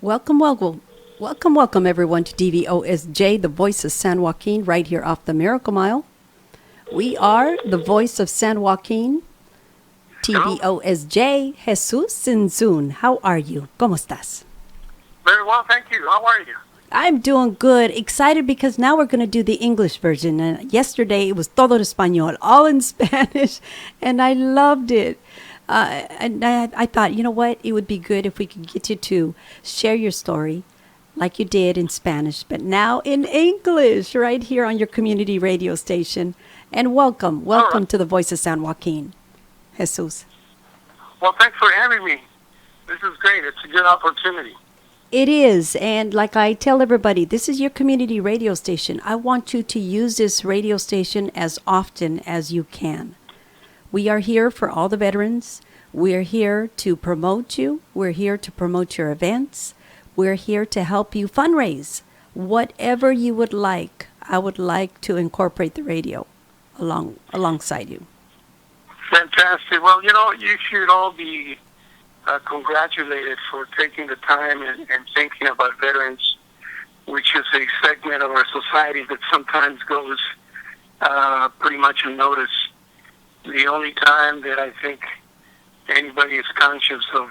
Welcome, welcome, welcome, everyone to DVOSJ, the voice of San Joaquin, right here off the Miracle Mile. We are the voice of San Joaquin, Hello. TVOSJ, Jesus Tiztzun. How are you? ¿Cómo estás? Very well, thank you. How are you? I'm doing good. Excited because now we're going to do the English version. And yesterday it was todo español, all in Spanish, and I loved it. And I thought, you know what? It would be good if we could get you to share your story like you did in Spanish, but now in English, right here on your community radio station. And welcome, All right. welcome to the Voice of San Joaquin, Jesus. Well, thanks for having me. This is great. It's a good opportunity. It is. And like I tell everybody, this is your community radio station. I want you to use this radio station as often as you can. We are here for all the veterans. We're here to promote you. We're here to promote your events. We're here to help you fundraise. Whatever you would like, I would like to incorporate the radio alongside you. Fantastic. Well, you should all be congratulated for taking the time and thinking about veterans, which is a segment of our society that sometimes goes pretty much unnoticed. The only time that I think anybody is conscious of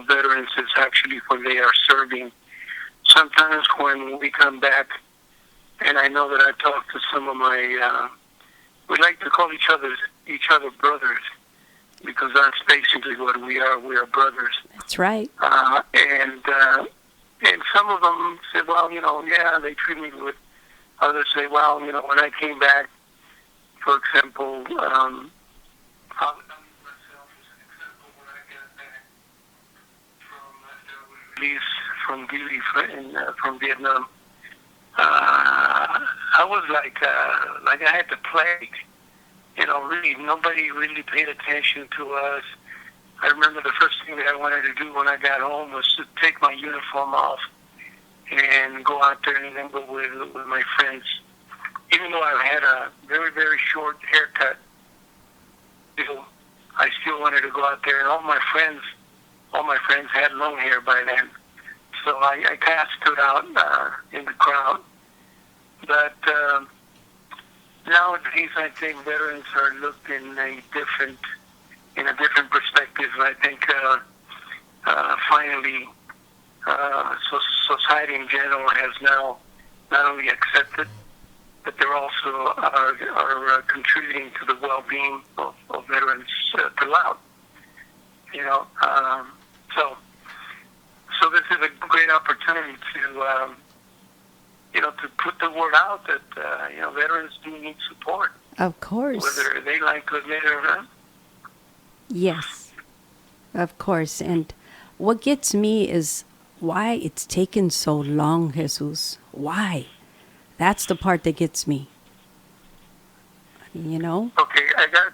veterans is actually when they are serving. Sometimes when we come back, and I know that I talked to some of my, we like to call each other brothers, because that's basically what we are. We are brothers. That's right. And some of them said, well, yeah, they treat me good. Others say, well, when I came back, for example, I'll use myself as an example. When I got back from after release from duty from Vietnam, I was like I had the plague. Really, nobody really paid attention to us. I remember the first thing that I wanted to do when I got home was to take my uniform off and go out there and mingle with my friends. Even though I had a very, very short haircut, I still wanted to go out there. And all my friends had long hair by then. So I kind of stood out in the crowd. But nowadays, I think veterans are looked in a different perspective. I think finally, society in general has now not only accepted, but they're also are contributing to the well-being of veterans throughout. So this is a great opportunity to to put the word out that veterans do need support. Of course. Whether they like to admit it or not. Yes, of course. And what gets me is why it's taken so long, Jesus. Why? That's the part that gets me. Okay, I got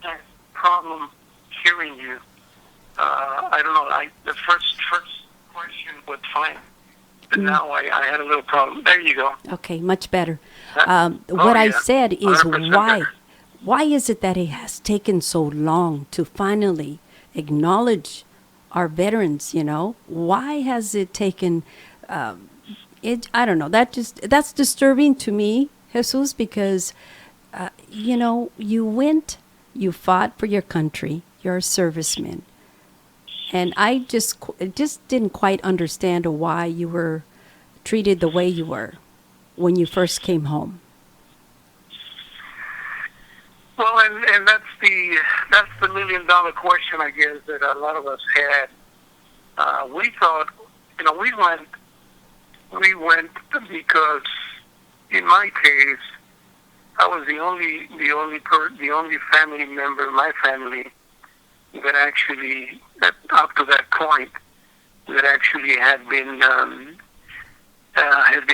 a problem hearing you. I don't know. The first question was fine, but now I had a little problem. There you go. Okay, much better. What I said is why? Better. Why is it that it has taken so long to finally acknowledge our veterans? Why has it taken? I don't know. That's disturbing to me, Jesus, because you went, you fought for your country. You're a serviceman, and I just didn't quite understand why you were treated the way you were when you first came home. Well, and that's the $1 million question, I guess, that a lot of us had. We thought, we went because, in my case, I was the only family member in my family that actually, up to that point, that actually had been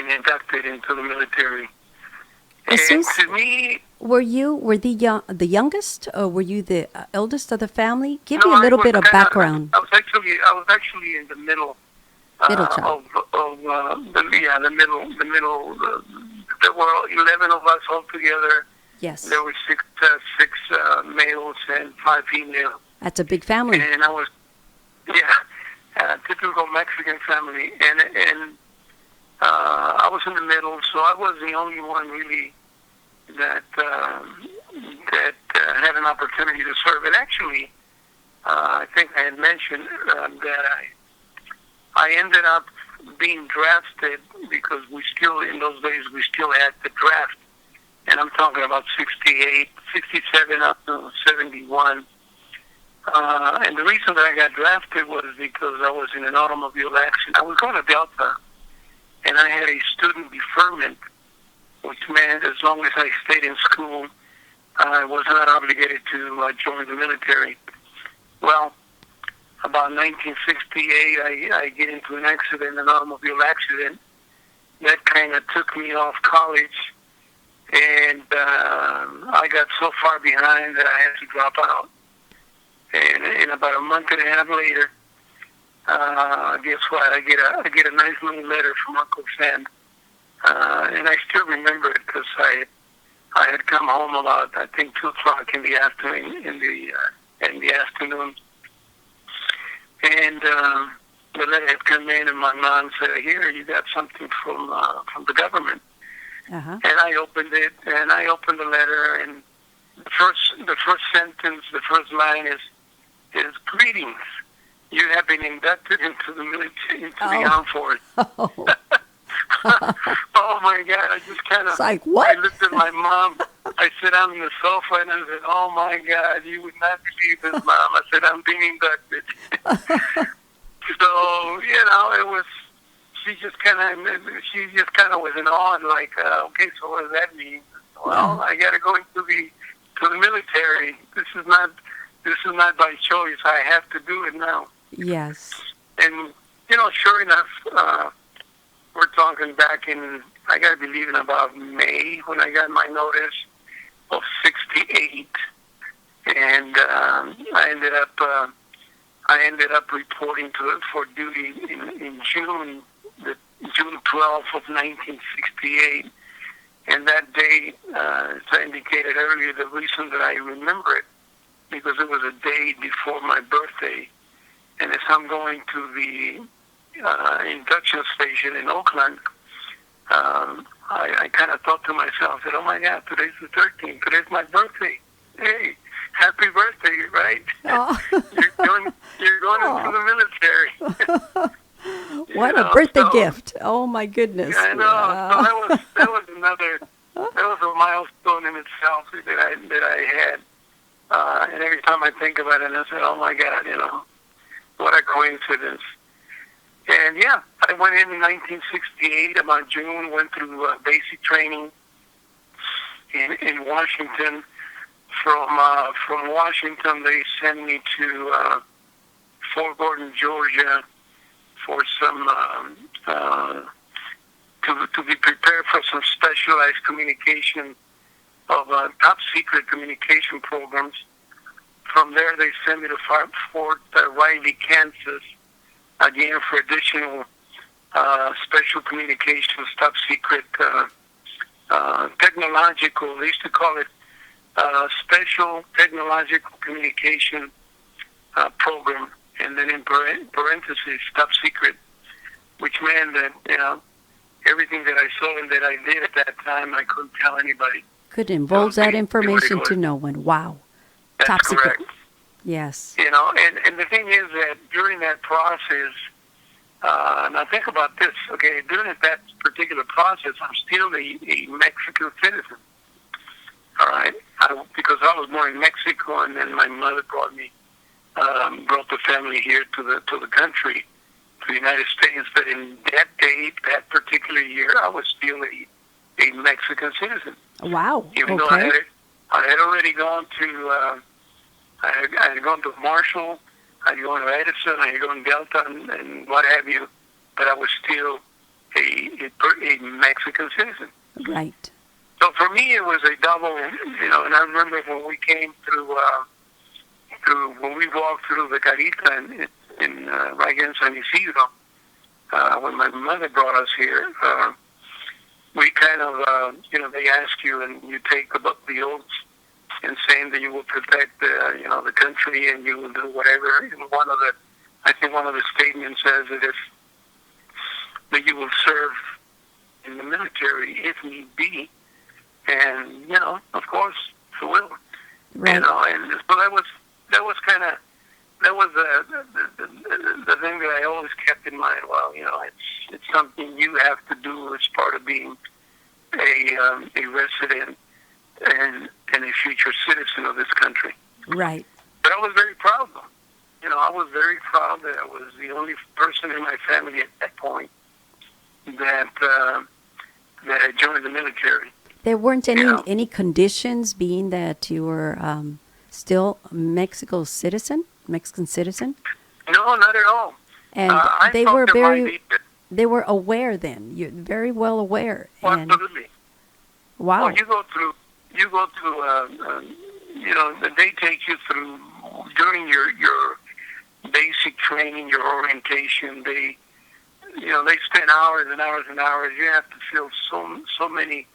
inducted into the military. And to me, were the youngest, or were you the eldest of the family? Give me no, a little bit of background. I was actually in the middle. Middle child. The middle. There were 11 of us altogether. Yes. There were six males and 5 females. That's a big family. And I was, typical Mexican family, and I was in the middle, so I was the only one really that had an opportunity to serve. And actually, I think I had mentioned that I ended up being drafted because we still, in those days, we still had the draft. And I'm talking about 68, 67 up to 71. And the reason that I got drafted was because I was in an automobile accident. I was going to Delta, and I had a student deferment, which meant as long as I stayed in school, I was not obligated to join the military. Well, about 1968, I get into an accident, an automobile accident. That kind of took me off college, and I got so far behind that I had to drop out. And about a month and a half later, guess what? I get a nice little letter from Uncle Sam, and I still remember it because I had come home about, I think, 2:00 in the afternoon. And the letter had come in, and my mom said, "Here, you got something from the government." Uh-huh. And I opened it, and I opened the letter, and the first sentence, the first line is "Greetings. You have been inducted into the military, into the armed forces." Oh. Oh my God! I just kind of, It's like, what? I looked at my mom. I sat down on the sofa and I said, "Oh my God, you would not believe this, Mom." I said, "I'm being inducted." So it was. She just kind of was in awe and like, okay, so what does that mean? Well, I got to go into the military. This is not by choice. I have to do it now. Yes. And sure enough, we're talking back in, I got to believe, in about May when I got my notice of 68, and I ended up reporting for duty in June, June 12th of 1968. And that day, as I indicated earlier, the reason that I remember it, because it was a day before my birthday, and as I'm going to the induction station in Oakland, I kind of thought to myself, that, "Oh my God, today's the 13th. Today's my birthday. Hey, happy birthday, right? Oh. you're going into the military." What a birthday gift! Oh my goodness! Yeah, I know. So that was a milestone in itself that I had. And every time I think about it, I said, "Oh my God, what a coincidence." And yeah, I went in 1968, about June, went through basic training in Washington. From Washington, they sent me to Fort Gordon, Georgia, for some to be prepared for some specialized communication of top secret communication programs. From there, they sent me to Fort Riley, Kansas, again for additional special communications, top secret technological. They used to call it special technological communication program, and then in parentheses, top secret, which meant that everything that I saw and that I did at that time, I couldn't tell anybody. Could divulge that information to no one. Wow. That's Top correct. secret. Yes. And the thing is that during that process, now think about this, okay, during that particular process, I'm still a Mexican citizen, all right, because I was born in Mexico, and then my mother brought the family here to the country, to the United States. But in that date, that particular year, I was still a Mexican citizen. Wow. Even though I had already gone to, I had gone to Marshall, I had gone to Edison, I had gone to Delta, and what have you, but I was still a Mexican citizen. Right. So for me, it was a double, and I remember when we came when we walked through the Carita in right here in San Isidro, when my mother brought us here, we kind of, they ask you, and you take the oaths, and saying that you will protect the country, and you will do whatever. And one of I think one of the statements says that you will serve in the military if need be, and of course, you will. Right. And so that was kind of that was the thing that I always kept in mind. Well, it's something you have to do as part of being a resident and a future citizen of this country. Right. But I was very proud, though. I was very proud that I was the only person in my family at that point that had joined the military. There weren't any conditions, being that you were still a Mexican citizen. No, not at all. And I they thought were there might be. they were aware then. You're very well aware. Well, And absolutely. wow. Well, you go through. They take you through during your basic training, your orientation. They spend hours and hours and hours. You have to fill so many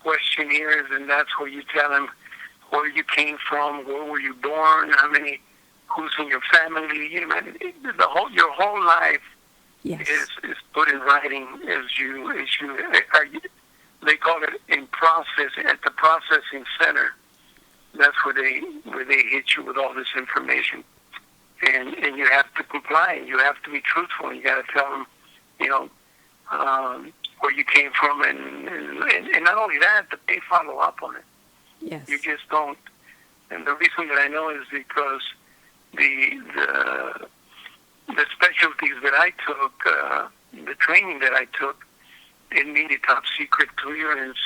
questionnaires, and that's where you tell them where you came from, where were you born, who's in your family. Your whole life Yes. is put in writing as you. They call it in process at the processing center. That's where they hit you with all this information, and you have to comply. You have to be truthful. You got to tell them, where you came from, and not only that, but they follow up on it. Yes. You just don't. And the reason that I know is because the specialties that I took, the training that I took, it needed top secret clearance.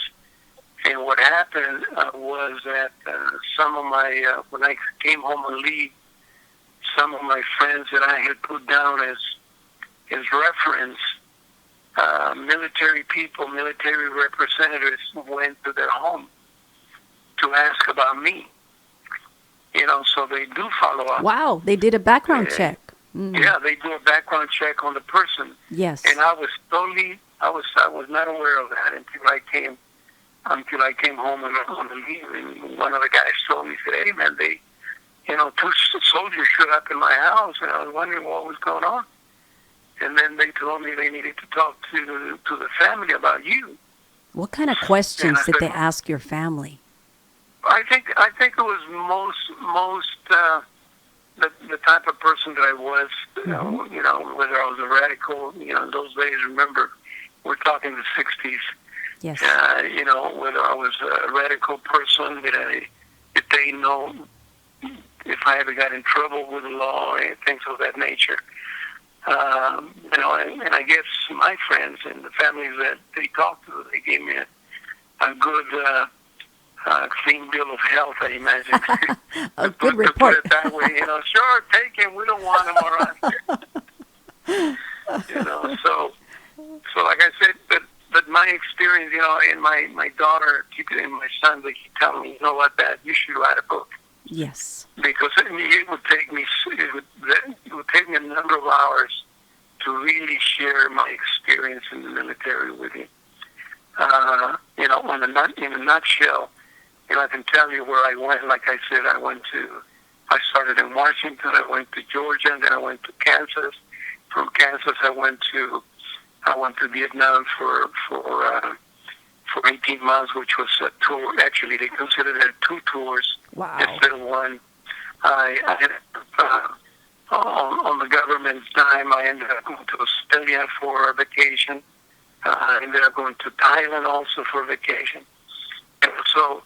And what happened was that some of my, when I came home on leave, some of my friends that I had put down as reference, military people, military representatives went to their home to ask about me. So they do follow up. Wow, they did a background check. Yeah, they do a background check on the person. Yes. And I was not aware of that until I came home on the leave, and one of the guys told me, he said, "Hey man, two soldiers showed up in my house, and I was wondering what was going on." And then they told me they needed to talk to the family about you. What kind of questions did said, they ask your family? I think it was most the type of person that I was. Whether I was a radical. In those days, remember, we're talking the '60s. Yes. Whether I was a radical person, if they know if I ever got in trouble with the law and things of that nature. And I guess my friends and the families that they talked to, they gave me a good, clean bill of health, I imagine. A good report. To put it that way, sure, take him. We don't want him around here. So like I said, but my experience, and my daughter, and my son, they keep telling me, Dad, you should write a book. Yes. Because it would take me a number of hours to really share my experience in the military with you. In a nutshell, I can tell you where I went. Like I said, I started in Washington, I went to Georgia, and then I went to Kansas. From Kansas, I went to Vietnam for 18 months, which was a tour. Actually, they considered it 2 tours instead of 1. I ended up, on the government's dime, I ended up going to Australia for a vacation. I ended up going to Thailand also for a vacation. And so,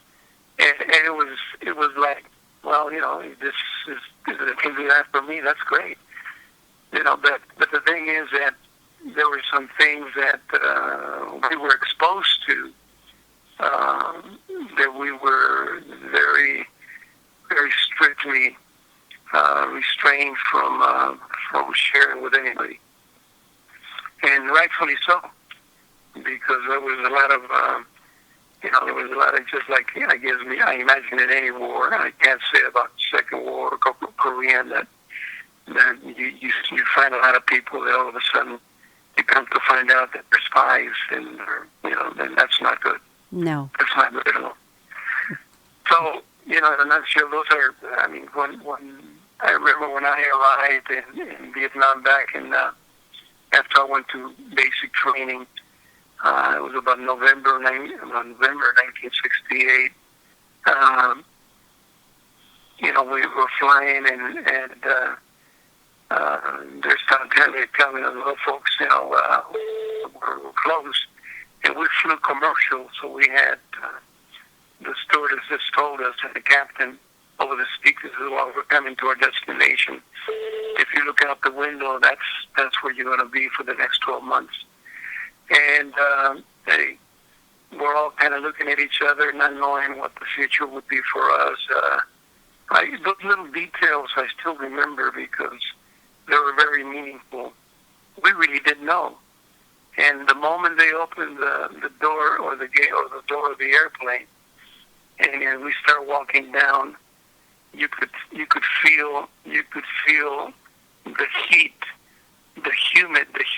and it was like, well, this is if can do that for me, that's great. But the thing is that there were some things that we were exposed to that we were very, very strictly restrained from sharing with anybody, and rightfully so, because there was a lot of just like I guess I imagine in any war. I can't say about the Second War or Korean that you find a lot of people that all of a sudden you come to find out that they're spies, and then that's not good. No, that's not good at all. So in a nutshell, those are. I mean, when I remember when I arrived in Vietnam back in after I went to basic training. It was about November 1968. Um, we were flying, and they started telling us, little folks, were close, and we flew commercial, so we had the stewardess just told us, and the captain over the speakers, while we're coming to our destination, if you look out the window, that's where you're going to be for the next 12 months. And we're all kind of looking at each other, not knowing what the future would be for us. Those little details I still remember because they were very meaningful. We really didn't know. And the moment they opened the door or the gate or the door of the airplane, and we start walking down, you could feel the heat, the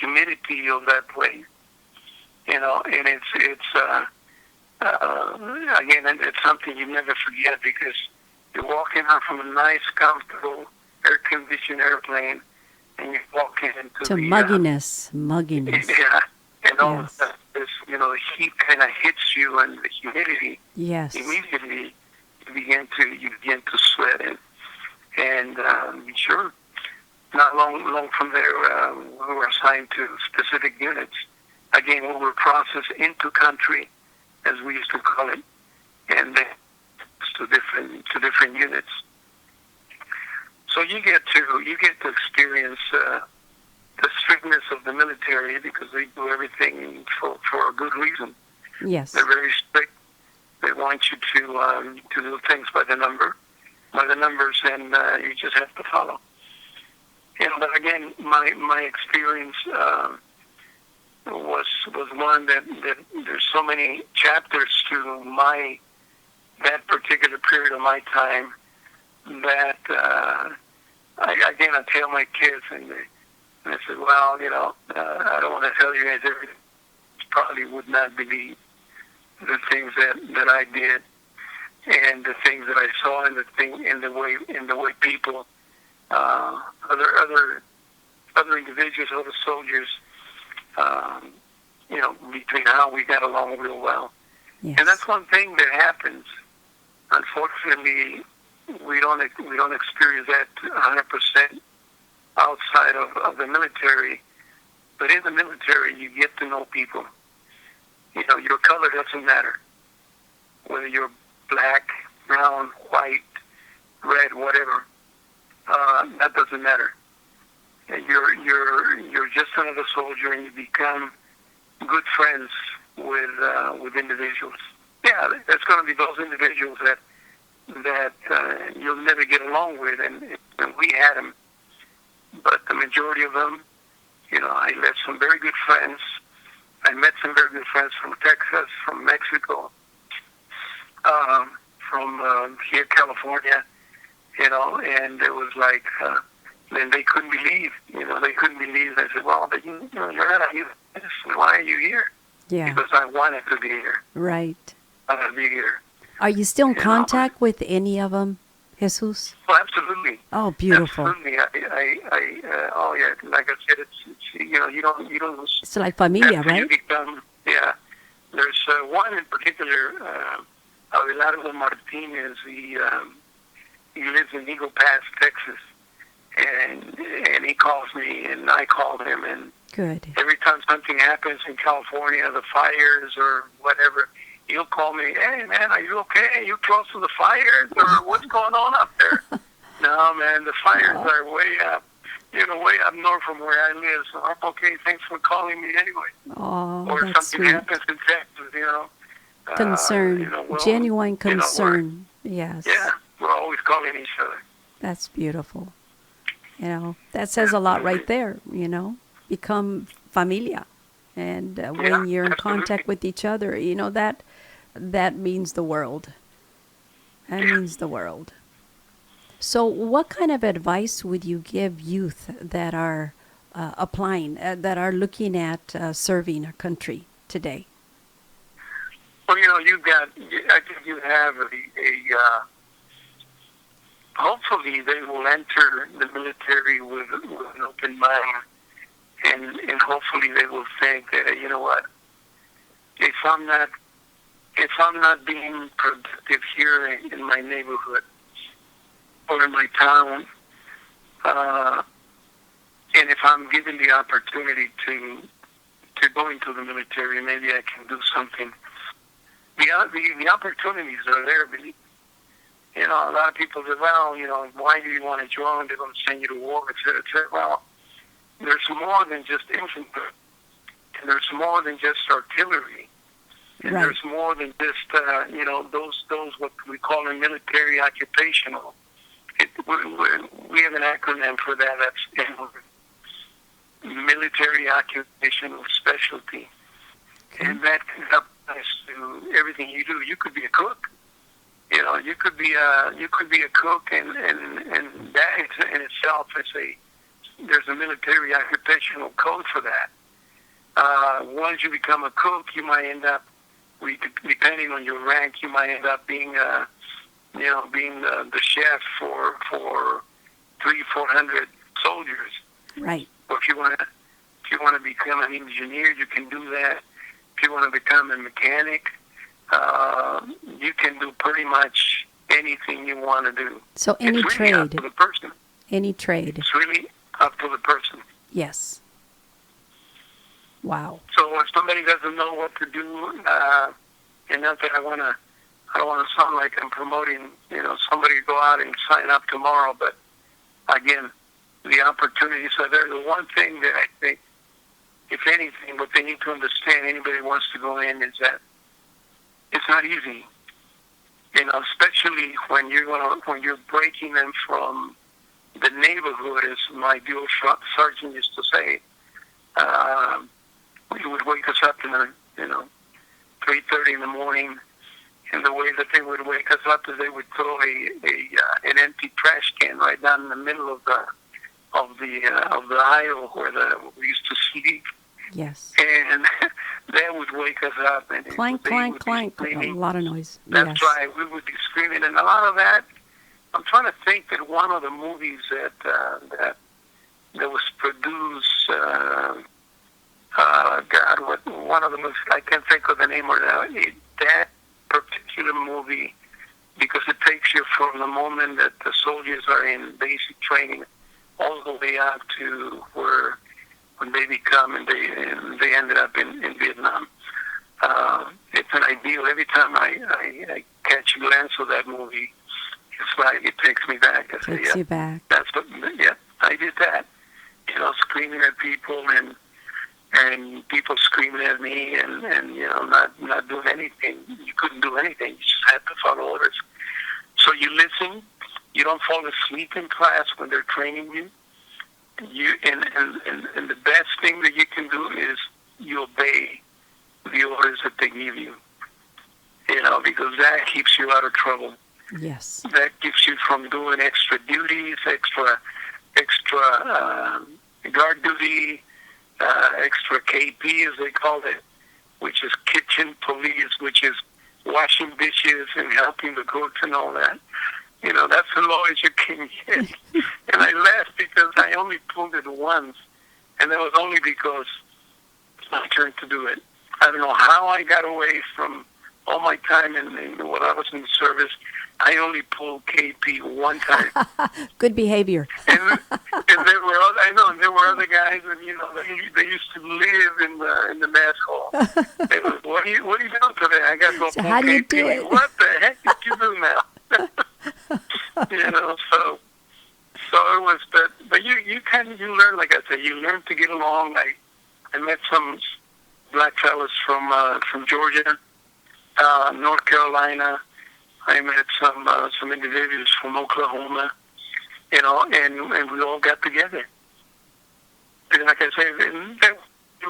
humidity of that place. And it's again, it's something you never forget because you're walking out from a nice, comfortable, air-conditioned airplane, and you're walking into To the mugginess. yeah, and all Yes. of this, the heat kind of hits you, and the humidity. Yes. Immediately, you begin to sweat, and sure, not long from there, we were assigned to specific units. Again, we were processed into country, as we used to call it, and then to different units. So you get to experience the strictness of the military because they do everything for a good reason. Yes. They're very strict. They want you to do things by the numbers, and you just have to follow. But again, my experience was one that there's so many chapters to that particular period of my time that I tell my kids, and I said, well, I don't want to tell you guys everything. You probably would not believe the things that I did and the things that I saw, and the way people, other individuals, other soldiers, between how we got along real well. Yes. And that's one thing that happens. Unfortunately, we don't experience that 100% outside of the military. But in the military, you get to know people. Your color doesn't matter. Whether you're black, brown, white, red, whatever, that doesn't matter. You're just another soldier, and you become good friends with individuals. Yeah, there's going to be those individuals that you'll never get along with, and we had them. But the majority of them, I met some very good friends. I met some very good friends from Texas, from Mexico, from here, California, and it was like, then they couldn't believe, they couldn't believe. I said, well, but you're not a U.S. Why are you here? Yeah. Because I wanted to be here. Right. I wanted to be here. Are you still in contact with any of them, Jesus? Oh, absolutely. Oh, beautiful. Absolutely. Oh yeah. Like I said, it's you don't. It's like familia, right? You become, yeah. There's one in particular, Abelardo Martinez. He lives in Eagle Pass, Texas, and he calls me, and I call him, and Good. every time something happens in California, the fires or whatever, he'll call me, hey, man, are you okay? Are you close to the fires? Or what's going on up there? No, man, the fires are way up north from where I live. So I'm okay. Thanks for calling me anyway. Oh, Or that's something sweet. happens in Texas, Concern. Genuine concern. Yes. Yeah, we're always calling each other. That's beautiful. That says a lot right there, Become familia. And when you're in contact with each other, that means the world. That means the world. So what kind of advice would you give youth that are applying, that are looking at serving our country today? Well, I think you have hopefully they will enter the military with an open mind, and hopefully they will think that, you know what, if I'm not being productive here in my neighborhood or in my town, and if I'm given the opportunity to go into the military, maybe I can do something. The opportunities are there, but you know, a lot of people say, well, you know, why do you want to join? They're going to send you to war, et cetera, et cetera. Well, there's more than just infantry, and there's more than just artillery, and Right. there's more than just, you know, those what we call in military occupational. We have an acronym for that. That's military occupational specialty, Okay. and that can apply to everything you do. You could be a cook. You know, you could be a cook, and that in itself is there's a military occupational code for that. Once you become a cook, you might end up, depending on your rank, you might end up being the chef for 300-400 soldiers. Right. Or if you want to become an engineer, you can do that. If you want to become a mechanic, you can do pretty much anything you want to do. So any It's really up trade. to the person. Any trade. It's really up to the person. Yes. Wow. So if somebody doesn't know what to do, and not that I don't want to sound like I'm promoting, you know, somebody to go out and sign up tomorrow, but again, the opportunities are there. The one thing that I think, if anything, what they need to understand, anybody who wants to go in, is that it's not easy. You know, especially when you're breaking them from the neighborhood, as my dual sergeant used to say. He would wake us up in 3:30 in the morning, and the way that they would wake us up is they would throw an empty trash can right down in the middle of the aisle where we used to sleep, Yes. and that would wake us up. And Clank, clank, clank. A lot of noise. That's Yes. right. We would be screaming, and a lot of that. I'm trying to think that one of the movies that was produced. One of the movies, I can't think of the name of that particular movie, because it takes you from the moment that the soldiers are in basic training all the way up to when they become and they ended up in Vietnam. It's an ideal. Every time I catch a glance of that movie, it's like it takes me back. I say, Takes you back. that's what. Yeah, I did that. You know, screaming at people and people screaming at me, and you know, not doing anything. You couldn't do anything. You just had to follow orders. So you listen. You don't fall asleep in class when they're training you. And the best thing that you can do is you obey the orders that they give you. You know, because that keeps you out of trouble. Yes. That keeps you from doing extra duties, extra guard duty, extra KP, as they call it, which is kitchen police, which is washing dishes and helping the cooks and all that. You know, that's the lowest you can get. And I laughed because I only pulled it once, and that was only because it's my turn to do it. I don't know how I got away from all my time in when I was in the service. I only pulled KP one time. Good behavior. And there were other guys, and you know, they used to live in the mess hall. They was, what are you doing today? I got to go So pull how do you KP. do it? What the heck did you do now? You know, so it was, but you learn, like I said, you learn to get along. I met some black fellas from Georgia, North Carolina. I met some individuals from Oklahoma, you know, and we all got together. And like I say, there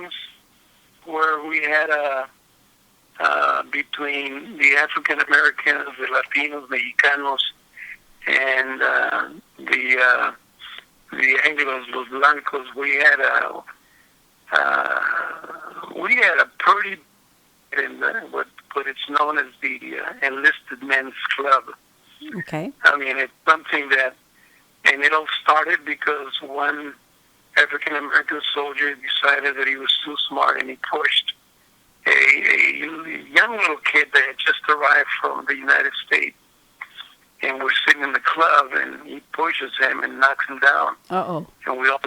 was where we had between the African Americans, the Latinos, Mexicanos, and the Anglos, los Blancos, we had a pretty, what it's known as the enlisted men's club. Okay. I mean, it's something that, and it all started because one African American soldier decided that he was too smart and he pushed a young little kid that had just arrived from the United States, and we're sitting in the club, and he pushes him and knocks him down, Uh-oh. and we all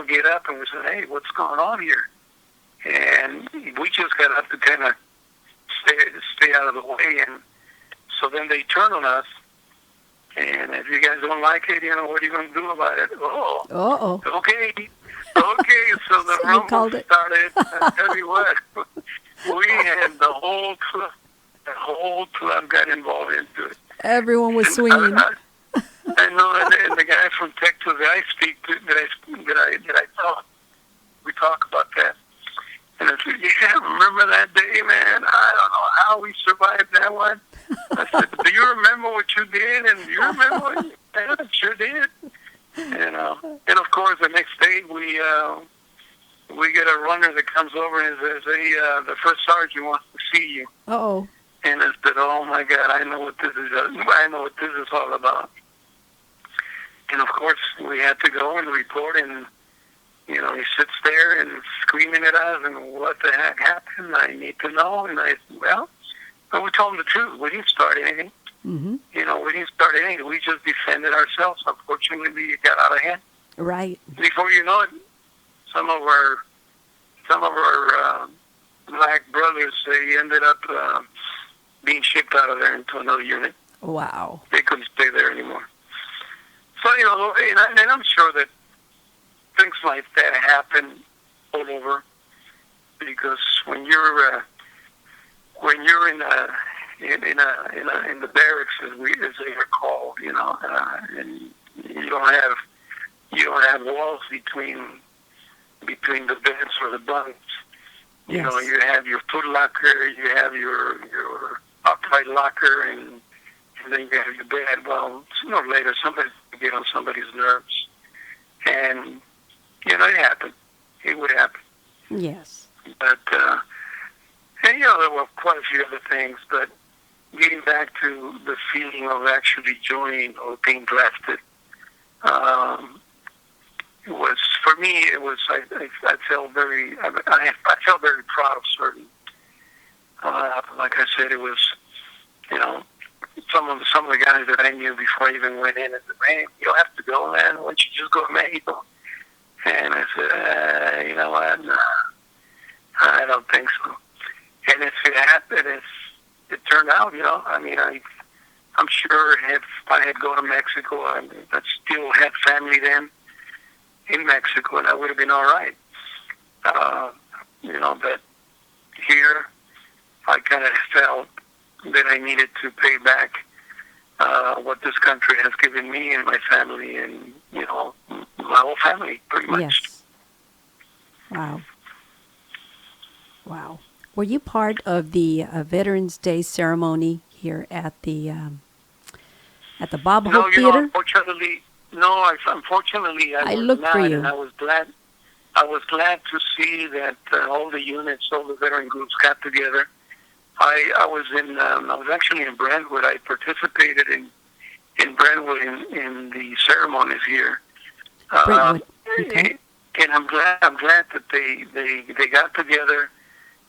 get up and we said, "Hey, what's going on here?" And we just got up to kind of stay out of the way, and so then they turn on us, and if you guys don't like it, what are you going to do about it? Oh, Uh-oh. okay, okay. So the So you called rumble it. started. I tell you what, we had the whole club got involved into it. Everyone was And swinging. I know, and the guy from Texas that I speak to, that I talk, we talk about that. And I said, yeah, remember that day, man? I don't know how we survived that one. I said, do you remember what you did? And do you remember what you did? I sure did. And of course, the next day, we get a runner that comes over and says, hey, the first sergeant wants to see you. Uh-oh. And I said, oh, my God, I know what this is all about. And, of course, we had to go and report, and he sits there and screaming at us, and what the heck happened? I need to know. And I said, well, we told him the truth. We didn't start anything. Mm-hmm. We didn't start anything. We just defended ourselves. Unfortunately, it got out of hand. Right. Before you know it, some of our black brothers, they ended up being shipped out of there into another unit. Wow. They couldn't stay there anymore. So, and I'm sure that things like that happen all over, because when you're in the barracks, as they are called, and you don't have walls between the beds or the bunks. Yes. You have your foot locker, you have your upright locker, and then you have your bed. Well, sooner or later, somebody's going to get on somebody's nerves. And, it happened. It would happen. Yes. But, and, there were quite a few other things, but getting back to the feeling of actually joining or being drafted, it was, for me, I felt very proud of serving. Like I said, it was, some of the guys that I knew before I even went in and said, man, you don't have to go, man. Why don't you just go to Mexico? And I said, you know what? Nah, I don't think so. And if it happened, it turned out, I'm sure if I had gone to Mexico, I still had family then in Mexico, and I would have been all right. But here, I kind of felt that I needed to pay back what this country has given me and my family, and my whole family, pretty much. Yes. Wow. Wow. Were you part of the Veterans Day ceremony here at the Bob Hope Theater? Unfortunately, I was looked not, for you. and I was glad to see that all the units, all the veteran groups got together. I was actually in Brentwood. I participated in Brentwood in the ceremonies here. Brentwood. Okay. And I'm glad that they got together.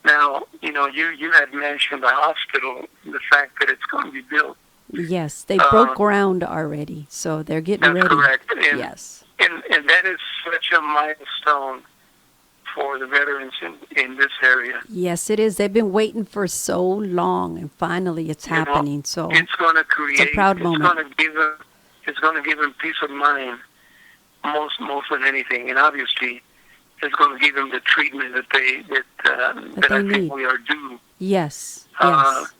Now, you had mentioned the hospital, the fact that it's going to be built. Yes, they broke ground already, so they're getting ready. That's correct. And, yes. And that is such a milestone for the veterans in this area. Yes, it is. They've been waiting for so long, and finally it's happening. So it's going to create. It's a proud moment. It's going to give them peace of mind, most than anything, and obviously, it's going to give them the treatment that I need. think we are due. Yes. Yes.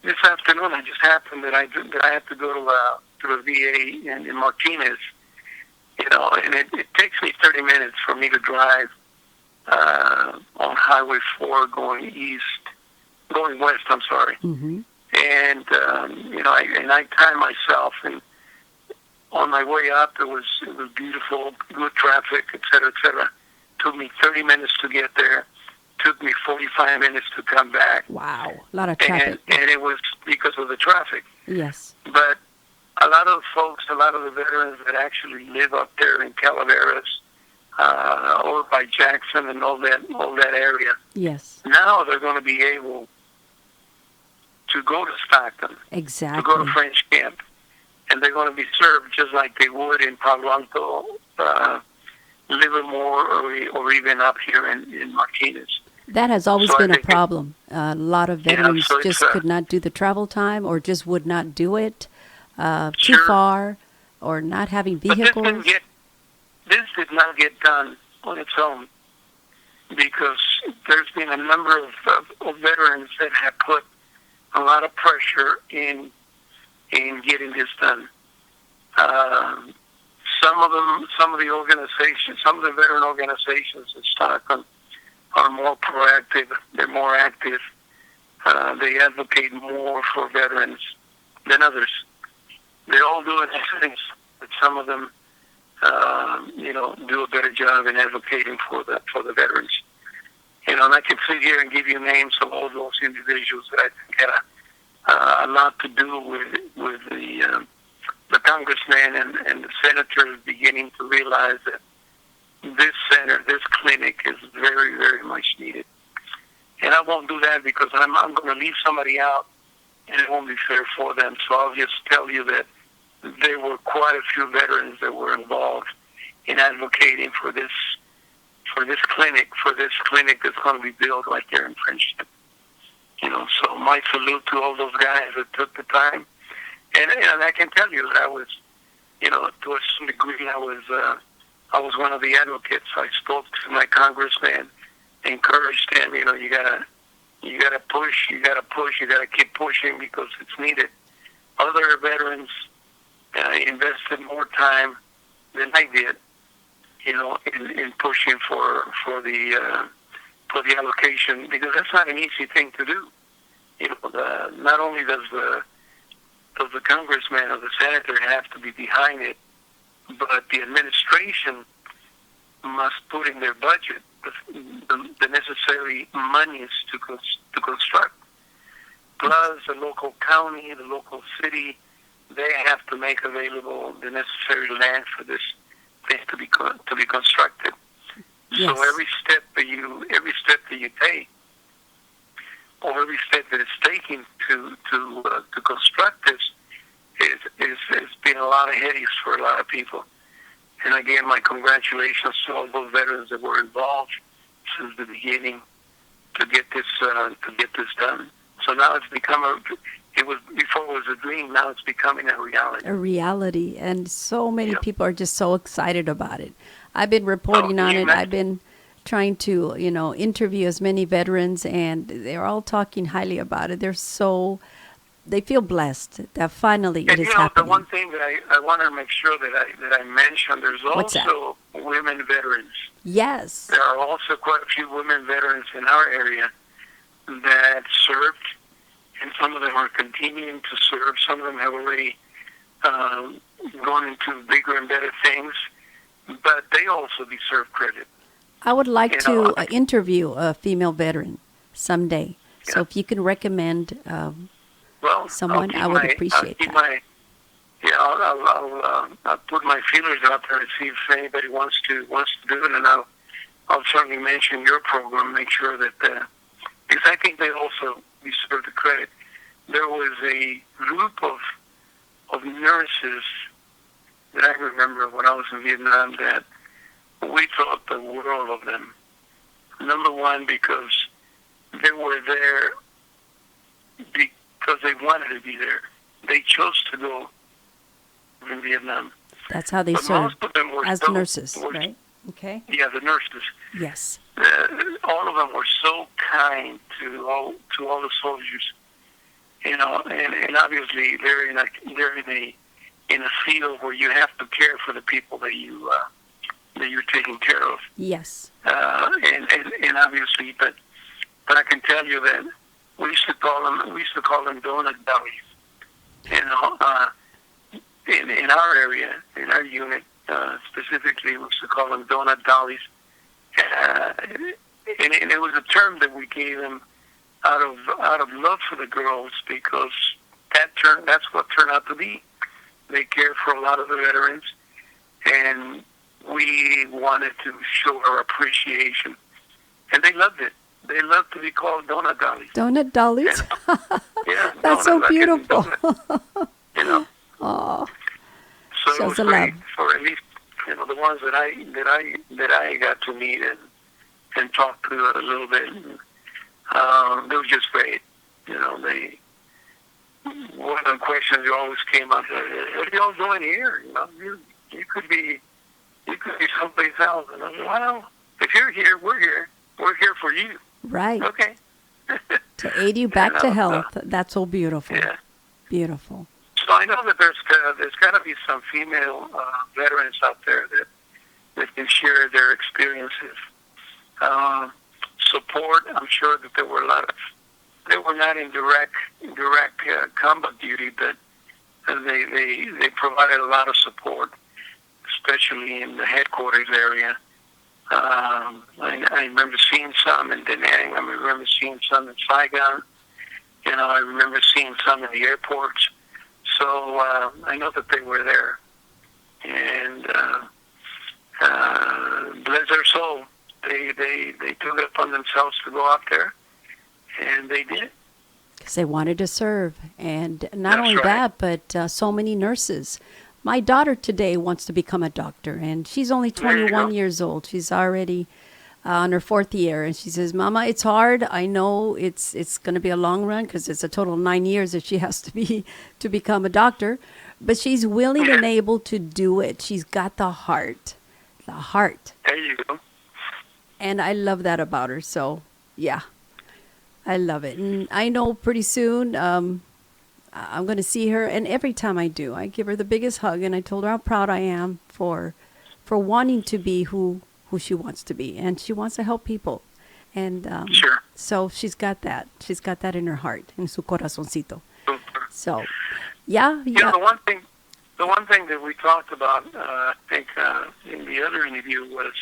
This afternoon, I just happened that I have to go to the VA in Martinez, and it takes me 30 minutes for me to drive on Highway 4 going west. I'm sorry. Mm-hmm. And I timed myself, and on my way up, it was beautiful, good traffic, et cetera, et cetera. Took me 30 minutes to get there. took me 45 minutes to come back, Wow. A lot of and traffic. it was because of the traffic. Yes. But a lot of folks, a lot of the veterans that actually live up there in Calaveras or by Jackson and all that area, Yes. now they're going to be able to go to Stockton, to go to Exactly. French Camp, and they're going to be served just like they would in Palo Alto, Livermore, or even up here in Martinez. That has always So I been a think problem. A lot of yeah, veterans so it's just could not do the travel time or just would not do it too sure, far or not having but vehicles. this did not get done on its own because there's been a number of veterans that have put a lot of pressure in getting this done. Uh, some of the organizations, some of the veteran organizations in Stockton are more proactive. They're more active. They advocate more for veterans than others. They're all doing things, but some of them, do a better job in advocating for the veterans. And I can sit here and give you names of all those individuals that I think had a lot to do with the congressman and the senators beginning to realize that this center, this clinic, is very, very much needed. And I won't do that because I'm going to leave somebody out, and it won't be fair for them. So I'll just tell you that there were quite a few veterans that were involved in advocating for this clinic that's going to be built right there in Friendship. So my salute to all those guys that took the time, and I can tell you that I was, to a certain degree, I was one of the advocates. I spoke to my congressman, encouraged him. You gotta push, you gotta keep pushing because it's needed. Other veterans invested more time than I did, in pushing for the allocation because that's not an easy thing to do. Not only does the congressman or the senator have to be behind it, but the administration must put in their budget the necessary monies to construct. Plus, the local county, the local city, they have to make available the necessary land for this thing to be constructed. Yes. So every step that you take, or every step that is taken to construct this, is been a lot of headaches for a lot of people. And again, my congratulations to all those veterans that were involved since the beginning to get this done. So now it's become before it was a dream. Now it's becoming a reality. A reality, and so many Yep. people are just so excited about it. I've been reporting on it. I've been trying to, interview as many veterans, and they're all talking highly about it. They feel blessed that finally it And is the happening. one thing that I want to make sure that I mention, there's What's that? also women veterans. Yes. There are also quite a few women veterans in our area that served, and some of them are continuing to serve. Some of them have already gone into bigger and better things, but they also deserve credit. I would like You to know, interview a female veteran someday. So Yeah. if you can recommend Well, someone, I would appreciate that. I'll put my feelers out there and see if anybody wants to do it, and I'll certainly mention your program. Make sure that because I think they also deserve the credit. There was a group of nurses that I remember when I was in Vietnam that we thought the world of them. Number one, because they were there because they wanted to be there. They chose to go in Vietnam. That's how they But serve most of them were as so, nurses, were- right? Okay. Yeah, the nurses. Yes. All of them were so kind to all the soldiers. And obviously they're in a field where you have to care for the people that you're taking care of. Yes. And obviously, but I can tell you that we used to call them donut bellies. In our area, in our unit specifically, we used to call them donut dollies. and it was a term that we gave him out of love for the girls, because that's what turned out to be. They care for a lot of the veterans, and we wanted to show our appreciation, and they loved it. They loved to be called donut dollies. Donut dollies. And, yeah, That's donut, so like beautiful. you know. Oh, So it shows was the great love. for at least the ones that I got to meet and talk to a little bit. They were just great. They one of the questions that always came up: "What are y'all doing here? You could be someplace else." And I said, "Well, if you're here, we're here. We're here for you." Right. Okay. To aid you back to So, health. That's so beautiful. yeah. Beautiful. So I know that there's got to be some female veterans out there that can share their experiences. Support. I'm sure that there were a lot of. They were not in direct combat duty, but they provided a lot of support, especially in the headquarters area. I remember seeing some in Da Nang. I remember seeing some in Saigon. I remember seeing some in the airports. So I know that they were there, and bless their soul, they took it upon themselves to go out there, and they did. Because they wanted to serve. And not That's only right. that, but so many nurses. My daughter today wants to become a doctor, and she's only There you 21 go. years old. She's already on her 4th year, and she says, "Mama, it's hard. I know it's going to be a long run because it's a total of 9 years that she has to become a doctor, but she's willing and able to do it. She's got the heart, There you go. and I love that about her. So, yeah, I love it, and I know pretty soon." I'm going to see her, and every time I do, I give her the biggest hug, and I told her how proud I am for wanting to be who she wants to be, and she wants to help people, and Sure. so she's got that in her heart, in su corazoncito. Super. So, yeah, You know, yeah, the one thing that we talked about, I think, in the other interview was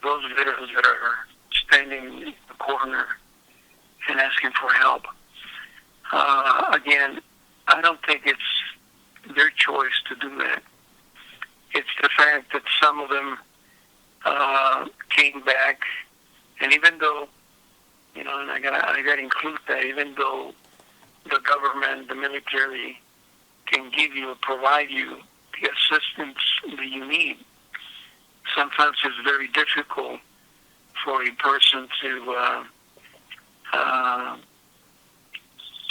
those veterans that are standing in the corner and asking for help. Again, I don't think it's their choice to do that. It's the fact that some of them came back, and even though, and I gotta include that, even though the government, the military, can give you or provide you the assistance that you need, sometimes it's very difficult for a person to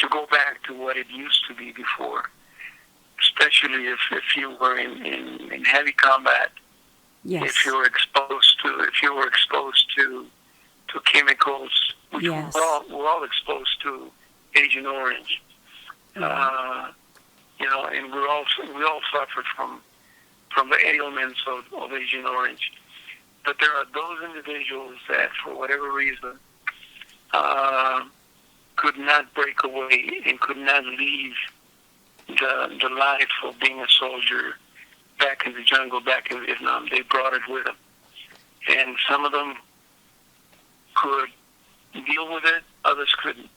go back to what it used to be before, especially if you were in heavy combat, yes, if you were exposed to chemicals, which yes, we're all exposed to Agent Orange, and we all suffered from the ailments of Agent Orange. But there are those individuals that, for whatever reason, could not break away and could not leave the life of being a soldier back in the jungle, back in Vietnam. They brought it with them. And some of them could deal with it, others couldn't.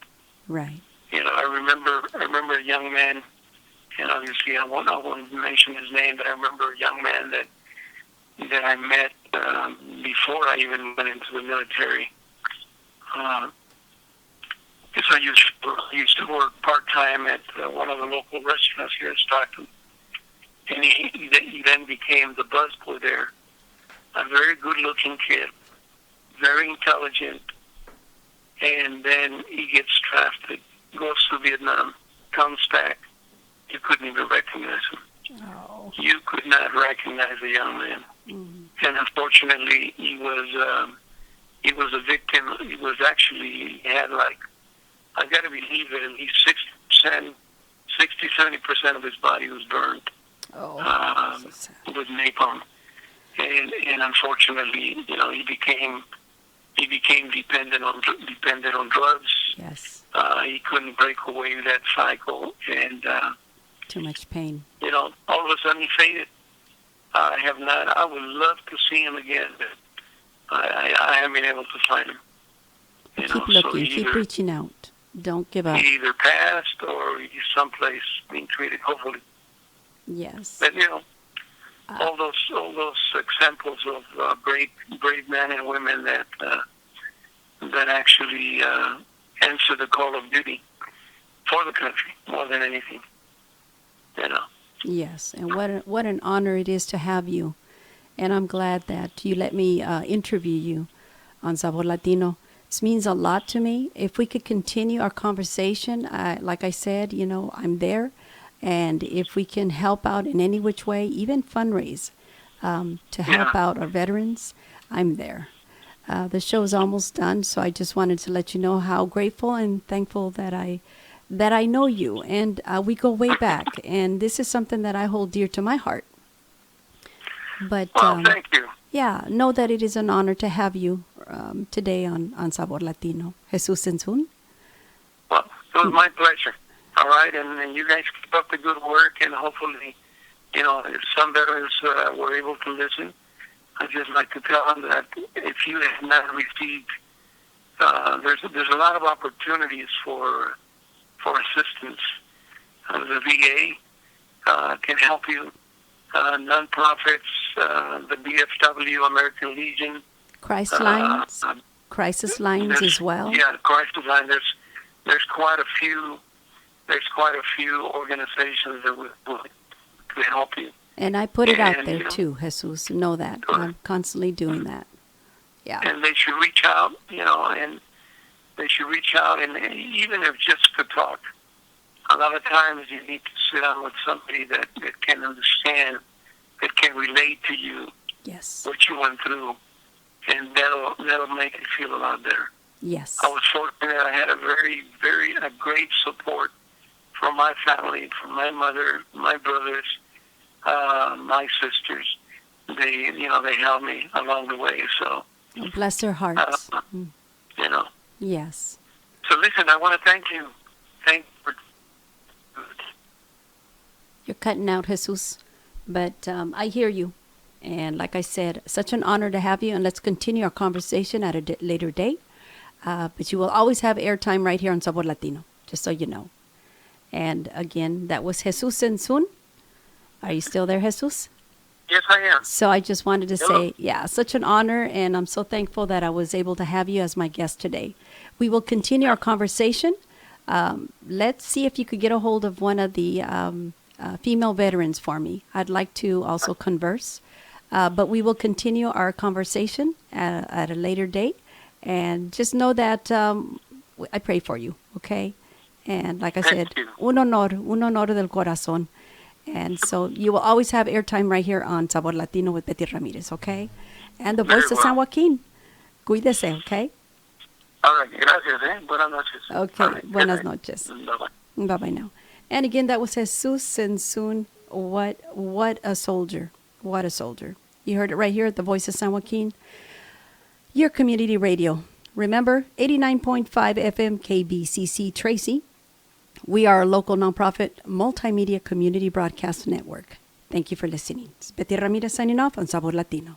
right, I remember a young man, and obviously I won't mention his name, but I remember a young man that I met before I even went into the military. Because I used to work part-time at one of the local restaurants here in Stockton. And he then became the busboy there. A very good-looking kid, very intelligent. And then he gets drafted, goes to Vietnam, comes back. You couldn't even recognize him. oh, You could not recognize a young man. And unfortunately, he was a victim. He had I got to believe that at least 70% of his body was burned oh, so sad. with napalm. And unfortunately, he became dependent on drugs. Yes, He couldn't break away with that cycle, and too much pain. all of a sudden he faded. I would love to see him again, but I haven't been able to find him. Keep looking, keep reaching out. Don't give up. He either passed or he's someplace being treated, hopefully. Yes. But all those examples of brave men and women that actually answer the call of duty for the country more than anything. Yes, and what an honor it is to have you, and I'm glad that you let me interview you on Sabor Latino. This means a lot to me. If we could continue our conversation, like I said, I'm there. And if we can help out in any which way, even fundraise to help out our veterans, I'm there. The show is almost done, so I just wanted to let you know how grateful and thankful that I know you. And we go way back, and this is something that I hold dear to my heart. But thank you. Yeah, know that it is an honor to have you today on Sabor Latino. Jesus Tiztzun. Well, it was my pleasure. All right, and you guys keep up the good work, and hopefully, if some veterans were able to listen, I'd just like to tell them that if you have not received, there's a lot of opportunities for assistance. The VA can help you. Nonprofits, the BFW, American Legion, Crisis lines as well. Yeah, crisis line. There's quite a few. There's quite a few organizations that will help you. And I put it out there too, Jesus. Know that. I'm constantly doing that. Yeah. And they should reach out, and they should reach out, and even if just to talk. A lot of times you need to sit down with somebody that can understand, that can relate to you. Yes. What you went through, and that'll make you feel a lot better. Yes. I was fortunate. I had a a great support from my family, from my mother, my brothers, my sisters. They helped me along the way. So bless their hearts. Yes. So listen, I want to thank you. You're cutting out, Jesus, but I hear you. And like I said, such an honor to have you. And let's continue our conversation at a later date. But you will always have airtime right here on Sabor Latino, just so you know. And again, that was Jesus Tiztzun. Are you still there, Jesus? Yes, I am. So I just wanted to say, such an honor, and I'm so thankful that I was able to have you as my guest today. We will continue our conversation. Let's see if you could get a hold of one of the female veterans for me. I'd like to also converse. But we will continue our conversation at a later date. And just know that I pray for you, okay? And like I said, un honor del corazón. And so you will always have airtime right here on Sabor Latino with Betty Ramirez, okay? And the voice of San Joaquin. Cuídese, okay? All right, gracias, Buenas noches. Okay, right, buenas noches. Bye-bye. Bye-bye now. And again, that was Jesus Tiztzun. What a soldier. What a soldier. You heard it right here at the voice of San Joaquin. Your community radio. Remember, 89.5 FM KBCC Tracy. We are a local nonprofit multimedia community broadcast network. Thank you for listening. It's Betty Ramirez signing off on Sabor Latino.